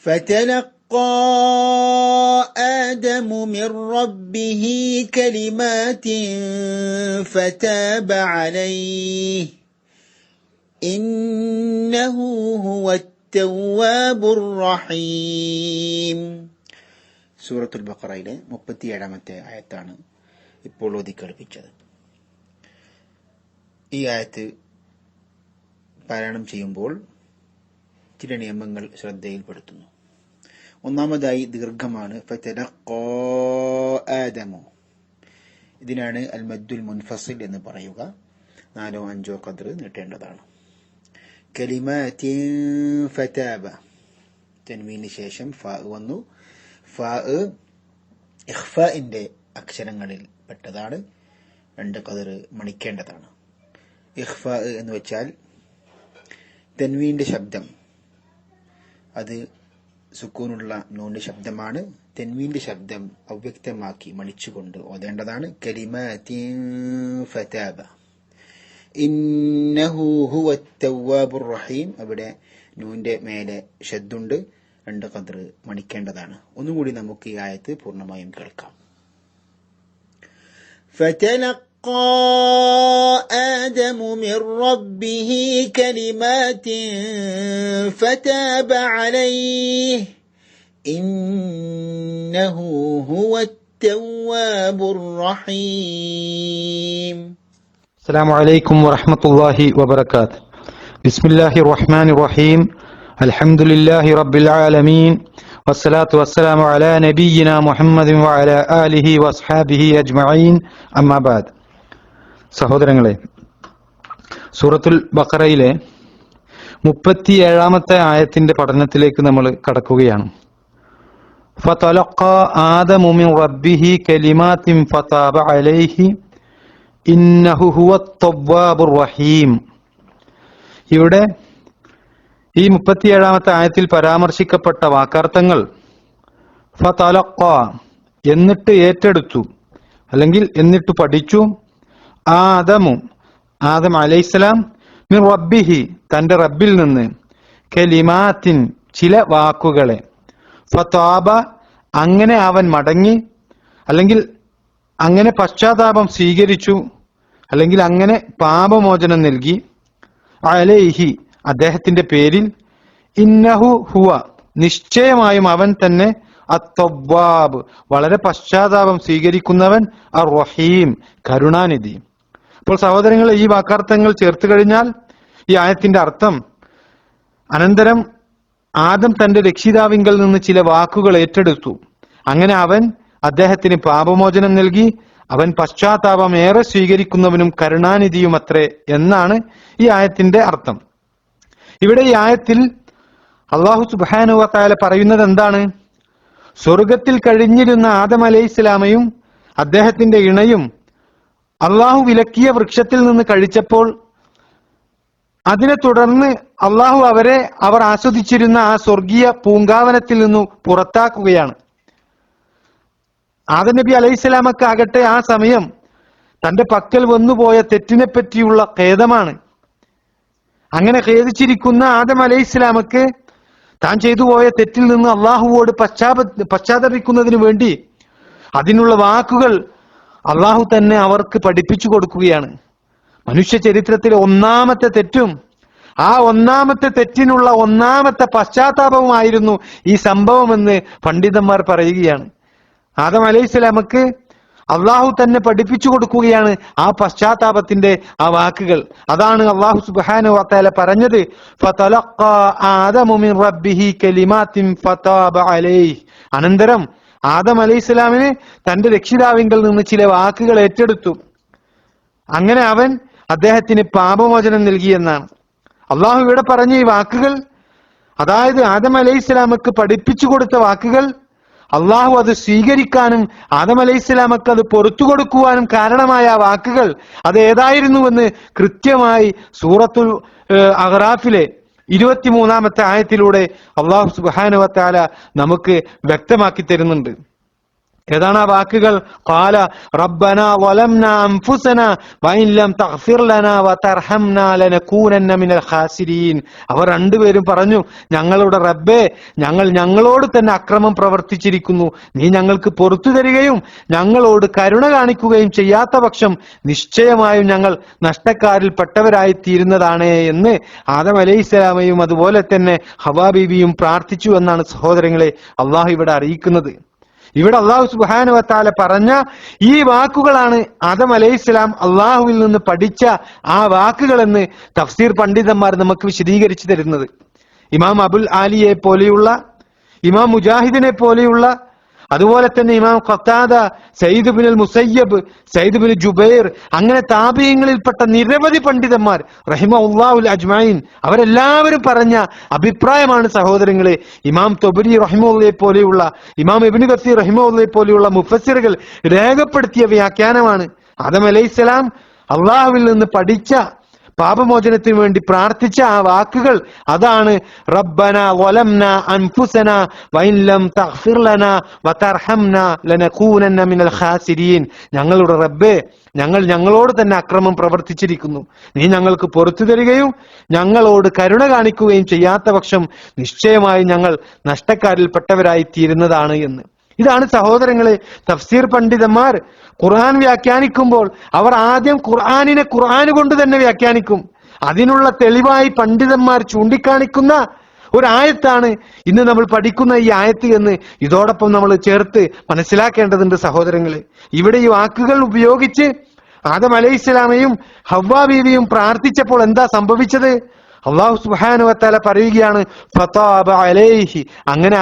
فتلقى آدم من ربه كلمات فتاب عليه إنه هو التواب الرحيم. സൂറത്തുൽ ബഖറയിലെ 37-ാമത്തെ ആയത്താണ് ഇപ്പോൾ ഓതി കേൾപ്പിച്ചത്. ഈ ആയത്ത് പാരായണം ചെയ്യുമ്പോൾ ചില നിയമങ്ങൾ ശ്രദ്ധയിൽപ്പെടുത്തുന്നു. ഒന്നാമതായി ദീർഘമാണ്. ഫതലഖാ ആദമു, ഇതിനാണ് അൽ മദ്ദുൽ മുൻഫസിൽ എന്ന് പറയുക. 4 or 5 ഖദ്ർ നീട്ടേണ്ടതാണ്. കലിമാത്തിൻ ഫതാബ, തൻവീന് ശേഷം ഫാ വന്നു. ഫാ ഇഖ്ഫാഇന്റെ അക്ഷരങ്ങളിൽ പെട്ടതാണ്. 2 ഖദ്ർ മണിക്കേണ്ടതാണ്. ഇഖ്ഫാ എന്ന് വെച്ചാൽ തൻവീന്റെ ശബ്ദം, അത് സുക്കൂനുള്ള നൂന്റെ ശബ്ദമാണ്. തൻവീന്റെ ശബ്ദം അവ്യക്തമാക്കി മണിച്ചുകൊണ്ട് ഓതേണ്ടതാണ്. കലിമാത്തിൻ ഫതാബ ഇന്നഹു ഹുവത് തവ്വാബുർ റഹീം, അവിടെ നൂന്റെ മേലെ ഷദ്ദുണ്ട്. 2 ഖദ്ർ മണിക്കേണ്ടതാണ്. ഒന്നുകൂടി നമുക്ക് ഈ ആയത്ത് പൂർണ്ണമായും കേൾക്കാം. فتلقى آدم من ربه كلمات فتاب عليه إنه هو التواب الرحيم. السلام عليكم ورحمة الله وبركاته. بسم الله الرحمن الرحيم. الحمد لله رب العالمين والصلاة والسلام على نبينا محمد وعلى آله وأصحابه أجمعين أما بعد. സഹോദരങ്ങളെ, സൂറത്തുൽ ബഖറയിലെ 37-ാമത്തെ ആയത്തിന്റെ പഠനത്തിലേക്ക് നമ്മൾ കടക്കുകയാണ്. ഫതലഖാ ആദമു മിൻ റബ്ബിഹി കലിമാത്തിൻ ഫതാബ അലൈഹി ഇന്നഹു ഹുവത് തവ്വാബുർ റഹീം. ഇവിടെ ഈ 37-ാമത്തെ ആയത്തിൽ പരാമർശിക്കപ്പെട്ട വാക്കാർത്ഥങ്ങൾ ഫതലഖാ, എന്നിട്ട് ഏറ്റെടുത്തു, അല്ലെങ്കിൽ എന്നിട്ട് പഠിച്ചു, ആദം അലൈഹിസ്സലാം മിൻ റബ്ബിഹി, തന്റെ റബ്ബിൽ നിന്ന്, കലിമാത്തിൻ, ചില വാക്കുകളെ, ഫതാബ, അങ്ങനെ അവൻ മടങ്ങി, അല്ലെങ്കിൽ അങ്ങനെ പശ്ചാത്താപം സ്വീകരിച്ചു, അല്ലെങ്കിൽ അങ്ങനെ പാപമോചനം നൽകി, അലൈഹി, അദ്ദേഹത്തിന്റെ പേരിൽ, ഇന്നഹു ഹുവ, നിശ്ചയമായും അവൻ തന്നെ, അത്തവ്വാബ്, വളരെ പശ്ചാത്താപം സ്വീകരിക്കുന്നവൻ, അർ റഹീം, കരുണാനിധി. അപ്പോൾ സഹോദരങ്ങളെ, ഈ വാക്കാർത്ഥങ്ങൾ ചേർത്ത് കഴിഞ്ഞാൽ ഈ ആയത്തിന്റെ അർത്ഥം, അനന്തരം ആദം തന്റെ രക്ഷിതാവിങ്കൽ നിന്ന് ചില വാക്കുകൾ ഏറ്റെടുത്തു, അങ്ങനെ അവൻ അദ്ദേഹത്തിന് പാപമോചനം നൽകി, അവൻ പശ്ചാത്താപം ഏറെ സ്വീകരിക്കുന്നവനും കരുണാനിധിയുമത്രേ എന്നാണ് ഈ ആയത്തിന്റെ അർത്ഥം. ഇവിടെ ഈ ആയത്തിൽ അല്ലാഹു സുബ്ഹാനഹു വ തആല പറയുന്നത് എന്താണ്? സ്വർഗത്തിൽ കഴിഞ്ഞിരുന്ന ആദം അലൈഹിസ്സലാമയും അദ്ദേഹത്തിന്റെ ഇണയും അള്ളാഹു വിലക്കിയ വൃക്ഷത്തിൽ നിന്ന് കഴിച്ചപ്പോൾ അതിനെ തുടർന്ന് അള്ളാഹു അവർ ആസ്വദിച്ചിരുന്ന ആ സ്വർഗീയ പൂങ്കാവനത്തിൽ നിന്നു പുറത്താക്കുകയാണ്. ആദം നബി അലൈഹിസ്സലാമക്കാകട്ടെ ആ സമയം തന്റെ പക്കൽ വന്നുപോയ തെറ്റിനെ പറ്റിയുള്ള ഖേദമാണ്. അങ്ങനെ ഖേദിച്ചിരിക്കുന്ന ആദം അലൈഹിസ്സലാമക്ക് താൻ ചെയ്തു പോയ തെറ്റിൽ നിന്ന് അള്ളാഹുവോട് പശ്ചാത്തപിക്കുന്നതിന് വേണ്ടി അതിനുള്ള വാക്കുകൾ അള്ളാഹു തന്നെ അവർക്ക് പഠിപ്പിച്ചു കൊടുക്കുകയാണ്. മനുഷ്യ ചരിത്രത്തിലെ ഒന്നാമത്തെ തെറ്റും ആ ഒന്നാമത്തെ തെറ്റിനുള്ള ഒന്നാമത്തെ പശ്ചാത്താപവുമായിരുന്നു ഈ സംഭവമെന്ന് പണ്ഡിതന്മാർ പറയുകയാണ്. ആദം അലൈഹിസ്സലാമക്ക് അള്ളാഹു തന്നെ പഠിപ്പിച്ചു കൊടുക്കുകയാണ് ആ പശ്ചാത്താപത്തിന്റെ ആ വാക്കുകൾ. അതാണ് അള്ളാഹു സുബ്ഹാനഹു വ തആല പറഞ്ഞത്, ഫതലഖാ ആദമു മിൻ റബ്ബിഹി കലിമാത്തിൻ ഫതാബ അലൈഹി. അനന്തരം ആദം അലൈഹിസ്സലാമിന് തന്റെ രക്ഷിതാവിങ്കൽ നിന്ന് ചില വാക്കുകൾ ഏറ്റെടുത്തു, അങ്ങനെ അവൻ അദ്ദേഹത്തിന് പാപമോചനം നൽകിയെന്നാണ് അള്ളാഹു ഇവിടെ പറഞ്ഞ ഈ വാക്കുകൾ. അതായത് ആദം അലൈഹിസ്സലാമക്ക് പഠിപ്പിച്ചു കൊടുത്ത വാക്കുകൾ അള്ളാഹു അത് സ്വീകരിക്കാനും ആദം അലൈഹിസ്സലാമക്ക് അത് പുറത്തു കൊടുക്കുവാനും കാരണമായ വാക്കുകൾ അത് ഏതായിരുന്നുവെന്ന് കൃത്യമായി സൂറത്തുൽ അഹ്റാഫിലെ 23-ാമത്തെ ആയത്തിലൂടെ അള്ളാഹു സുബ്ഹാനഹു വ തആല നമുക്ക് വ്യക്തമാക്കി തരുന്നുണ്ട്. ഏതാണ് ആ വാക്കുകൾ? ഖാല റബ്ബനാ വലംനാ അൻഫുസനാ വഇൻ ലം തഗ്ഫിർ ലനാ വതർഹംനാ ലനകൂനന്ന മിനൽ ഖാസിരീൻ. അവർ രണ്ടുപേരും പറഞ്ഞു, ഞങ്ങളുടെ റബ്ബേ, ഞങ്ങൾ ഞങ്ങളോട് തന്നെ അക്രമം പ്രവർത്തിച്ചിരിക്കുന്നു. നീ ഞങ്ങൾക്ക് പുറത്തു തരികയും ഞങ്ങളോട് കരുണ കാണിക്കുകയും ചെയ്യാത്ത പക്ഷം നിശ്ചയമായും ഞങ്ങൾ നഷ്ടക്കാരിൽ പെട്ടവരായി തീരുന്നതാണ് എന്ന് ആദം അലൈഹിസ്സലാമയും അതുപോലെ തന്നെ ഹവ്വാ ബീവിയും പ്രാർത്ഥിച്ചു എന്നാണ് സഹോദരങ്ങളെ അള്ളാഹു ഇവിടെ അറിയിക്കുന്നത്. ഇവിടെ അള്ളാഹു സുബ്ഹാനഹു വ തആല പറഞ്ഞ ഈ വാക്കുകളാണ് ആദം അലൈഹിസ്സലാം അള്ളാഹുവിൽ നിന്ന് പഠിച്ച ആ വാക്കുകളെന്ന് തഫ്സീർ പണ്ഡിതന്മാർ നമുക്ക് വിശദീകരിച്ചു തരുന്നത്. ഇമാം അബുൽ ആലിയെ പോലെയുള്ള, ഇമാം മുജാഹിദിനെ പോലെയുള്ള, അതുപോലെ തന്നെ ഇമാം Qatada, Sayyid bin Musayyab, Sayyid bin Jubair, അങ്ങനെ താബിഈങ്ങളിൽപ്പെട്ട നിരവധി പണ്ഡിതന്മാർ റഹിമഹുല്ലാഹുൽ അജ്മഈൻ അവരെല്ലാവരും പറഞ്ഞ അഭിപ്രായമാണ് സഹോദരങ്ങളെ ഇമാം തൊബരി റഹിമഹുല്ലയെ പോലെയുള്ള, ഇമാം ഇബ്നു കസീർ റഹിമഹുല്ലയെ പോലെയുള്ള മുഫസ്സിറുകൾ രേഖപ്പെടുത്തിയ വ്യാഖ്യാനമാണ്. ആദം അലൈഹിസ്സലാം അള്ളാഹുവിൽ നിന്ന് പഠിച്ച, പാപമോചനത്തിന് വേണ്ടി പ്രാർത്ഥിച്ച ആ വാക്കുകൾ അതാണ് റബ്ബന വലംന അൻഫുസന വഇൻ ലം തഗ്ഫിർ ലനാ വതർഹംനാ ലനകൂനന്ന മിനൽ ഖാസിരീൻ. ഞങ്ങളുടെ റബ്ബേ, ഞങ്ങൾ ഞങ്ങളോട് തന്നെ അക്രമം പ്രവർത്തിച്ചിരിക്കുന്നു. നീ ഞങ്ങൾക്ക് പുറത്തു തരികയും ഞങ്ങളോട് കരുണ കാണിക്കുകയും ചെയ്യാത്ത പക്ഷം നിശ്ചയമായി ഞങ്ങൾ നഷ്ടക്കാരിൽപ്പെട്ടവരായി തീരുന്നതാണ് എന്ന്. ഇതാണ് സഹോദരങ്ങളെ തഫ്സീർ പണ്ഡിതന്മാർ ഖുർആൻ വ്യാഖ്യാനിക്കുമ്പോൾ അവർ ആദ്യം ഖുർആനിനെ ഖുർആൻ കൊണ്ട് തന്നെ വ്യാഖ്യാനിക്കും. അതിനുള്ള തെളിവായി പണ്ഡിതന്മാർ ചൂണ്ടിക്കാണിക്കുന്ന ഒരായത്താണ് ഇന്ന് നമ്മൾ പഠിക്കുന്ന ഈ ആയത്ത് എന്ന് ഇതോടൊപ്പം നമ്മൾ ചേർത്ത് മനസ്സിലാക്കേണ്ടതുണ്ട് സഹോദരങ്ങളെ. ഇവിടെ ഈ വാക്കുകൾ ഉപയോഗിച്ച് ആദം അലൈഹിസ്സലാമയും ഹവ്വാ ബീവിയും പ്രാർത്ഥിച്ചപ്പോൾ എന്താ സംഭവിച്ചത്? അല്ലാഹു സുബ്ഹാനഹു വ തആല പറയുകയാണ് ഫതാബ അലൈഹി, അങ്ങനെ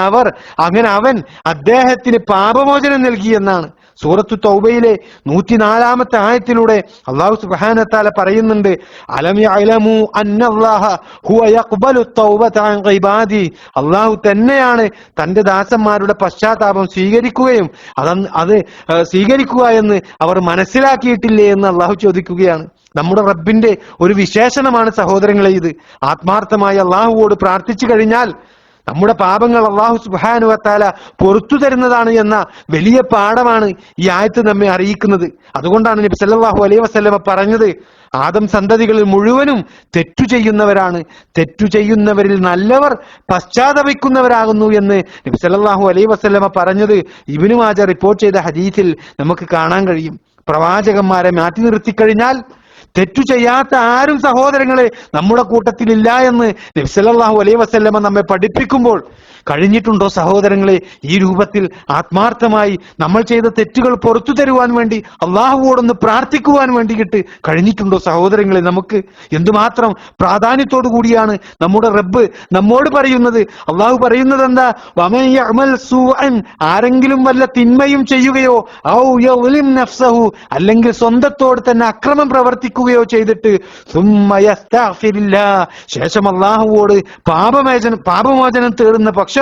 അവൻ അദ്ദേഹത്തിന് പാപമോചനം നൽകി എന്നാണ്. സൂറത്തു തൗബയിലെ 104-ാമത്തെ ആയത്തിലൂടെ അല്ലാഹു സുബ്ഹാനഹു വ തആല പറയുന്നുണ്ട്, അലം യഅലമു അന്നല്ലാഹ ഹുവ യഖ്ബലു തൗബത അൻ ഇബാദി. അല്ലാഹു തന്നെയാണ് തന്റെ ദാസന്മാരുടെ പശ്ചാത്താപം സ്വീകരിക്കുകയും അത് സ്വീകരിക്കുക എന്ന് അവർ മനസ്സിലാക്കിയിട്ടില്ലേ എന്ന് അല്ലാഹു ചോദിക്കുകയാണ്. നമ്മുടെ റബ്ബിന്റെ ഒരു വിശേഷണമാണ് സഹോദരങ്ങളെ ഇത്. ആത്മാർത്ഥമായി അള്ളാഹുവോട് പ്രാർത്ഥിച്ചു കഴിഞ്ഞാൽ നമ്മുടെ പാപങ്ങൾ അള്ളാഹു സുബ്ഹാനഹു വ തആല പുറത്തു തരുന്നതാണ് എന്ന വലിയ പാഠമാണ് ഈ ആയത്ത് നമ്മെ അറിയിക്കുന്നത്. അതുകൊണ്ടാണ് നബി സല്ലല്ലാഹു അലൈഹി വസല്ലമ പറഞ്ഞത്, ആദം സന്തതികളിൽ മുഴുവനും തെറ്റു ചെയ്യുന്നവരാണ്, തെറ്റു ചെയ്യുന്നവരിൽ നല്ലവർ പശ്ചാത്തപിക്കുന്നവരാകുന്നു എന്ന് നബി സല്ലല്ലാഹു അലൈഹി വസല്ലമ പറഞ്ഞത് ഇബ്നു മാജ റിപ്പോർട്ട് ചെയ്ത ഹദീസിൽ നമുക്ക് കാണാൻ കഴിയും. പ്രവാചകന്മാരെ മാറ്റി നിർത്തിക്കഴിഞ്ഞാൽ തെറ്റു ചെയ്യാത്ത ആരും സഹോദരങ്ങളെ നമ്മുടെ കൂട്ടത്തിലില്ല എന്ന് നബി സല്ലല്ലാഹു അലൈഹി വസല്ലമ നമ്മെ പഠിപ്പിക്കുമ്പോൾ കഴിഞ്ഞിട്ടുണ്ടോ സഹോദരങ്ങളെ ഈ രൂപത്തിൽ ആത്മാർത്ഥമായി നമ്മൾ ചെയ്ത തെറ്റുകൾ പുറത്തു തരുവാൻ വേണ്ടി അള്ളാഹുവോടൊന്ന് പ്രാർത്ഥിക്കുവാൻ വേണ്ടിയിട്ട് കഴിഞ്ഞിട്ടുണ്ടോ സഹോദരങ്ങളെ? നമുക്ക് എന്തുമാത്രം പ്രാധാന്യത്തോടു കൂടിയാണ് നമ്മുടെ റബ്ബ് നമ്മോട് പറയുന്നത്. അള്ളാഹു പറയുന്നത് എന്താ? വമൻ യഅമൽ സൂഅൻ, ആരെങ്കിലും വല്ല തിന്മയും ചെയ്യുകയോ ഔ യളിം നഫ്സഹു, അല്ലെങ്കിൽ സ്വന്തത്തോട് തന്നെ അക്രമം പ്രവർത്തിക്കുകയോ ചെയ്തിട്ട് സുമ്മ യസ്തഗ്ഫിരില്ലാഹ്, ശേഷം അള്ളാഹുവോട് പാപമോചനം തേടുന്ന പക്ഷം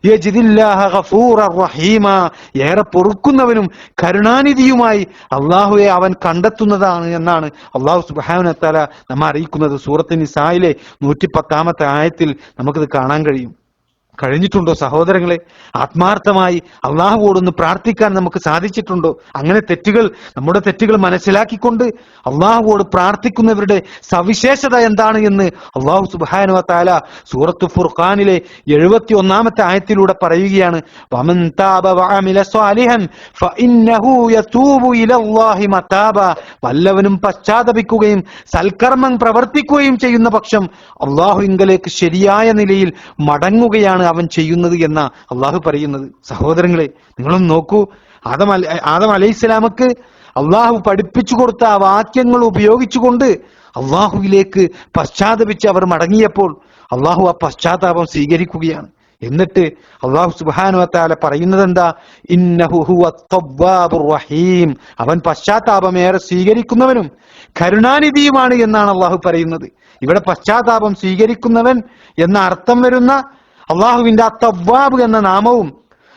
യജിദില്ലാഹ ഗഫൂറർ റഹീമ, ഏറെ പൊറുക്കുന്നവനും കരുണാനിധിയുമായി അള്ളാഹുവെ അവൻ കണ്ടെത്തുന്നതാണ് എന്നാണ് അള്ളാഹു സുബ്ഹാനഹു വ തആല നമ്മെ അറിയിക്കുന്നത്. സൂറത്ത് നിസായിലെ 110-ാമത്തെ ആയത്തിൽ നമുക്കിത് കാണാൻ കഴിയും. കഴിഞ്ഞിട്ടുണ്ടോ സഹോദരങ്ങളെ? ആത്മാർത്ഥമായി അള്ളാഹുവോടൊന്ന് പ്രാർത്ഥിക്കാൻ നമുക്ക് സാധിച്ചിട്ടുണ്ടോ? അങ്ങനെ നമ്മുടെ തെറ്റുകൾ മനസ്സിലാക്കിക്കൊണ്ട് അള്ളാഹുവോട് പ്രാർത്ഥിക്കുന്നവരുടെ സവിശേഷത എന്താണ് എന്ന് അള്ളാഹു സുബ്ഹാനഹു വ തആല സൂറത്തു ഫുർഖാനിലെ 71-ാമത്തെ ആയത്തിലൂടെ പറയുകയാണ്. വമൻ താബ വഅമില സ്വാലിഹൻ ഫഇന്നഹു യതൂബു ഇലല്ലാഹി മതാബ, വല്ലവനും പശ്ചാത്തപിക്കുകയും സൽക്കർമ്മം പ്രവർത്തിക്കുകയും ചെയ്യുന്ന പക്ഷം അള്ളാഹുവിങ്കലേക്ക് ശരിയായ നിലയിൽ മടങ്ങുകയാണ് അവൻ ചെയ്യുന്നത് എന്ന അള്ളാഹു പറയുന്നത്. സഹോദരങ്ങളെ, നിങ്ങളൊന്ന് നോക്കൂ, ആദം അലൈഹിസ്സലാമക്ക് അള്ളാഹു പഠിപ്പിച്ചു കൊടുത്ത ആ വാക്യങ്ങൾ ഉപയോഗിച്ചുകൊണ്ട് അള്ളാഹുവിലേക്ക് പശ്ചാത്തപിച്ച് അവർ മടങ്ങിയപ്പോൾ അള്ളാഹു ആ പശ്ചാത്താപം സ്വീകരിക്കുകയാണ്. എന്നിട്ട് അള്ളാഹു സുബ്ഹാനഹു വ തആല പറയുന്നത് എന്താ? ഇന്നഹു ഹുവത് തവ്വാബുർ റഹീം, അവൻ പശ്ചാത്താപമേറെ സ്വീകരിക്കുന്നവനും കരുണാനിധിയുമാണ് എന്നാണ് അള്ളാഹു പറയുന്നത്. ഇവിടെ പശ്ചാത്താപം സ്വീകരിക്കുന്നവൻ എന്ന അർത്ഥം വരുന്ന അള്ളാഹുവിന്റെ തവ്വാബ് എന്ന നാമവും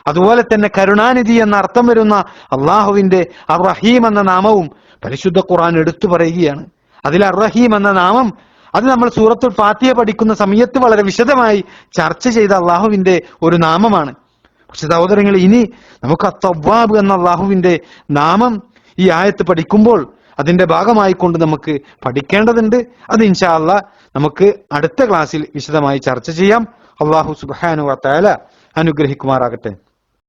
അതുപോലെ തന്നെ കരുണാനിധി എന്ന അർത്ഥം വരുന്ന അള്ളാഹുവിന്റെ അർ-റഹീം എന്ന നാമവും പരിശുദ്ധ ഖുർആൻ എടുത്തു പറയുകയാണ്. അതിൽ അർ-റഹീം എന്ന നാമം അത് നമ്മൾ സൂറത്തുൽ ഫാത്തിഹ പഠിക്കുന്ന സമയത്ത് വളരെ വിശദമായി ചർച്ച ചെയ്ത അള്ളാഹുവിന്റെ ഒരു നാമമാണ്. പക്ഷെ സഹോദരങ്ങൾ, ഇനി നമുക്ക് അത്തവ്വാബ് എന്ന അള്ളാഹുവിന്റെ നാമം ഈ ആയത്ത് പഠിക്കുമ്പോൾ അതിന്റെ ഭാഗമായിക്കൊണ്ട് നമുക്ക് പഠിക്കേണ്ടതുണ്ട്. അത് ഇൻഷാ അല്ലാഹ് നമുക്ക് അടുത്ത ക്ലാസ്സിൽ വിശദമായി ചർച്ച ചെയ്യാം. അള്ളാഹു സുബ്ഹാനഹു വ തആല അനുഗ്രഹിക്കുമാറാകട്ടെ.